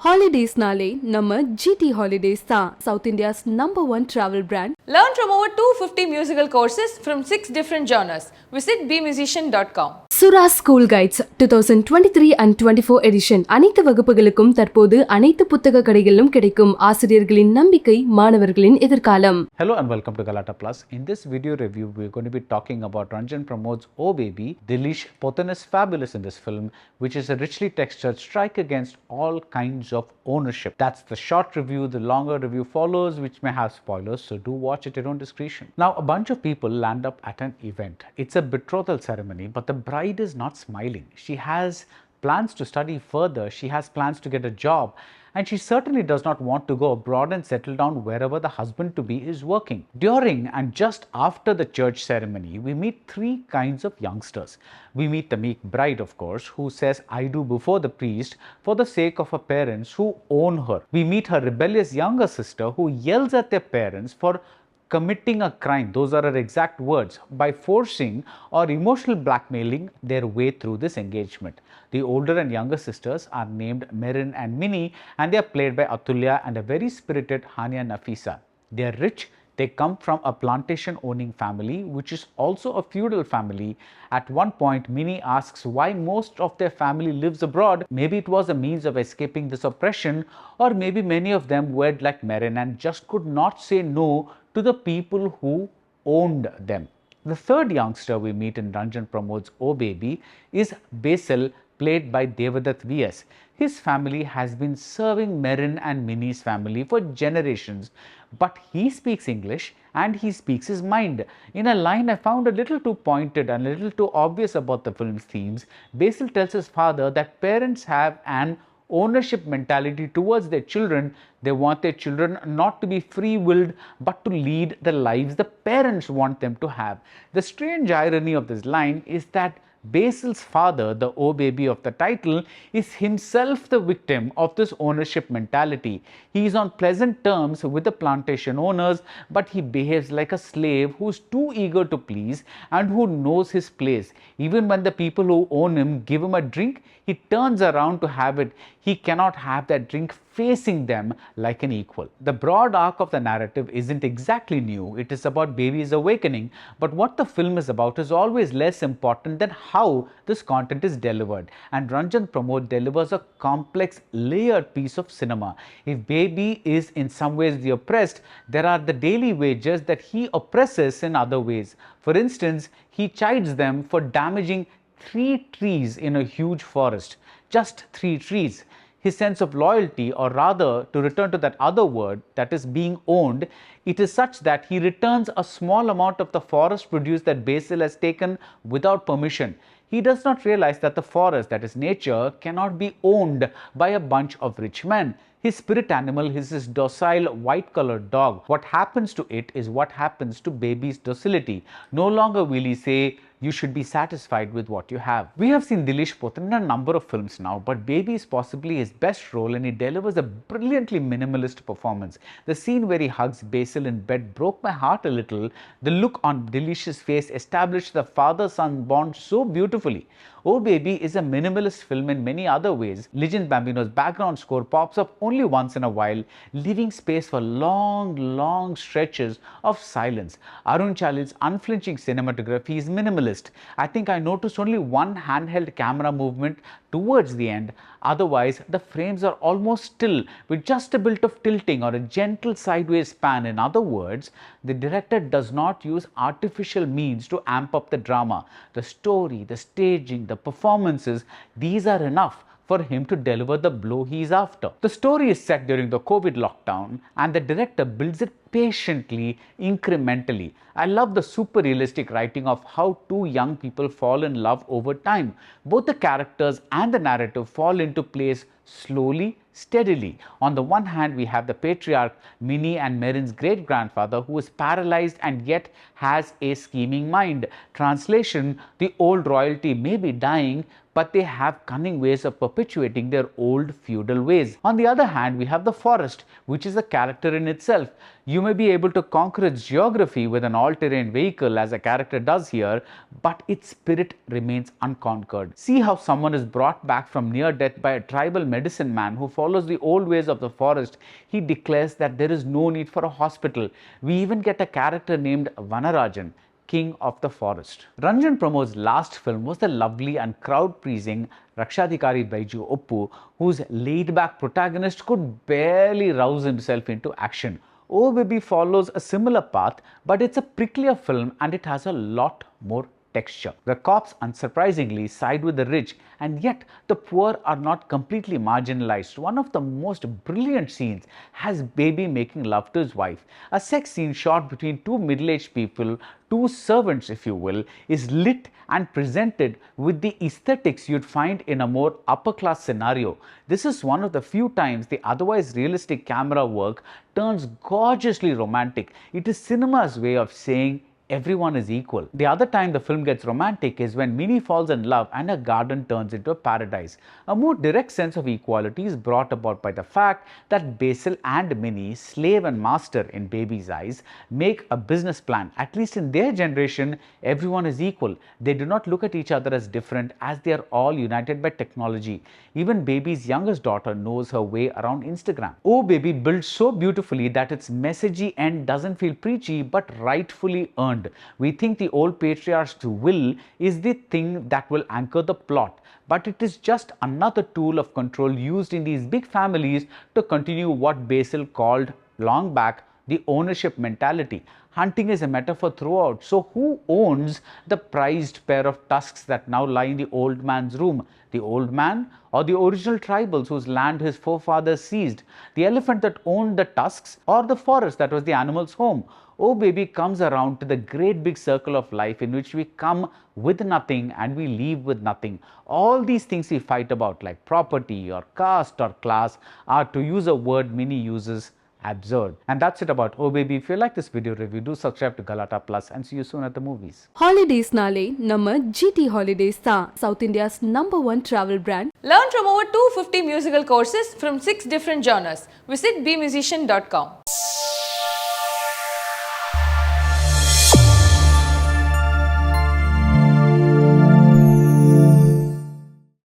Holidays nale நம்ம GT Holidays தான் South India's #1 travel brand. Learn from over 250 musical courses from 6 different genres. Visit bmusician.com. சுரா school guides 2023 and 24 edition அனைத்து வகுப்புகளுக்கும் தற்போது அனைத்து புத்தக கடைகளிலும் கிடைக்கும். ஆசிரியர்களின் நம்பிக்கை, மாணவர்களின் எதிர்காலம். Hello and welcome to Galatta Plus. In this video review, we're going to be talking about Ranjan Pramod's O.baby. Dileesh Pothan is fabulous in this film, which is a richly textured strike against all kinds of ownership. That's the short review. The longer review follows, which may have spoilers, so do watch at your own discretion. Now, a bunch of people land up at an event. It's a betrothal ceremony, but the bride is not smiling. She has plans to study further. She has plans to get a job. And she certainly does not want to go abroad and settle down wherever the husband-to-be is working. During and just after the church ceremony, we meet three kinds of youngsters. We meet the meek bride, of course, who says "I do" before the priest for the sake of her parents who own her. We meet her rebellious younger sister who yells at their parents for committing a crime, those are her exact words, by forcing or emotional blackmailing their way through this engagement. The older and younger sisters are named Merin and Mini, and they are played by Atulya and a very spirited Haniya Nafisa. They are rich. They come from a plantation owning family, which is also a feudal family. At one point, Mini asks why most of their family lives abroad. Maybe it was a means of escaping this oppression, or maybe many of them were like Merin and just could not say no to the people who owned them. The third youngster we meet in Ranjan Pramod's O.baby is Basil, played by Devadatt V.S. His family has been serving Merin and Mini's family for generations, but he speaks English and he speaks his mind. In a line I found a little too pointed and a little too obvious about the film's themes, Basil tells his father that parents have an ownership mentality towards their children. They want their children not to be free-willed but to lead the lives the parents want them to have. The strange irony of this line is that Basil's father, the O.baby of the title, is himself the victim of this ownership mentality. He is on pleasant terms with the plantation owners, but he behaves like a slave who is too eager to please and who knows his place. Even when the people who own him give him a drink, he turns around to have it. He cannot have that drink facing them like an equal. The broad arc of the narrative isn't exactly new. It is about baby's awakening, but what the film is about is always less important than how this content is delivered. And Ranjan Pramod delivers a complex, layered piece of cinema. If baby is in some ways the oppressed, there are the daily wages that he oppresses in other ways. For instance, he chides them for damaging 3 trees in a huge forest. Just 3 trees. His sense of loyalty, or rather, to return to that other word, that is being owned, it is such that he returns a small amount of the forest produce that Basil has taken without permission. He does not realize that the forest, that is nature, cannot be owned by a bunch of rich men. His spirit animal is his docile white-colored dog. What happens to it is what happens to baby's docility. No longer will he say, "You should be satisfied with what you have." We have seen Dileesh Pothan in a number of films now, but Baby is possibly his best role and he delivers a brilliantly minimalist performance. The scene where he hugs Basil in bed broke my heart a little. The look on Dileesh's face established the father-son bond so beautifully. O.baby is a minimalist film in many other ways. Legend Bambino's background score pops up only once in a while, leaving space for long stretches of silence. Arun Chalil's unflinching cinematography is minimalist. I think I noticed only one handheld camera movement towards the end. Otherwise, the frames are almost still with just a bit of tilting or a gentle sideways pan. In other words, the director does not use artificial means to amp up the drama. The story, the staging, the performances, these are enough for him to deliver the blow he is after. The story is set during the COVID lockdown and the director builds it patiently, incrementally. I love the super realistic writing of how 2 young people fall in love over time. Both the characters and the narrative fall into place slowly, steadily. On the one hand, we have the patriarch, Mini and Merin's great-grandfather, who is paralyzed and yet has a scheming mind. Translation: the old royalty may be dying, but they have cunning ways of perpetuating their old feudal ways. On the other hand, we have the forest, which is a character in itself. You You may be able to conquer its geography with an all-terrain vehicle as a character does here, but its spirit remains unconquered. See how someone is brought back from near death by a tribal medicine man who follows the old ways of the forest. He declares that there is no need for a hospital. We even get a character named Vanarajan, king of the forest. Ranjan Pramod's last film was the lovely and crowd-pleasing Rakshadhikari Baiju Oppu, whose laid-back protagonist could barely rouse himself into action. O.baby follows a similar path, but it's a pricklier film and it has a lot more texture. The cops unsurprisingly side with the rich, and yet the poor are not completely marginalized. One of the most brilliant scenes has Baby making love to his wife. A sex scene shot between two middle-aged people, two servants if you will, is lit and presented with the aesthetics you'd find in a more upper-class scenario. This is one of the few times the otherwise realistic camera work turns gorgeously romantic. It is cinema's way of saying everyone is equal. The other time the film gets romantic is when Minnie falls in love and her garden turns into a paradise. A more direct sense of equality is brought about by the fact that Basil and Minnie, slave and master in Baby's eyes, make a business plan. At least in their generation, everyone is equal. They do not look at each other as different, as they are all united by technology. Even Baby's youngest daughter knows her way around Instagram. Oh Baby built so beautifully that its messagey end doesn't feel preachy but rightfully earned. We think the old patriarch's will is the thing that will anchor the plot, but it is just another tool of control used in these big families to continue what Basil called long back the ownership mentality. Hunting is a metaphor throughout. So who owns the prized pair of tusks that now lie in the old man's room? The old man or the original tribals whose land his forefathers seized? The elephant that owned the tusks or the forest that was the animal's home? Oh Baby comes around to the great big circle of life in which we come with nothing and we leave with nothing. All these things we fight about, like property or caste or class, are, to use a word Minnie uses, absurd. And that's it about Oh Baby. If you like this video review, do subscribe to Galatta Plus and see you soon at the movies. Holidays nale நம்ம GT Holidays தான் South India's #1 travel brand. Learn from over 250 musical courses from 6 different genres. Visit bmusician.com.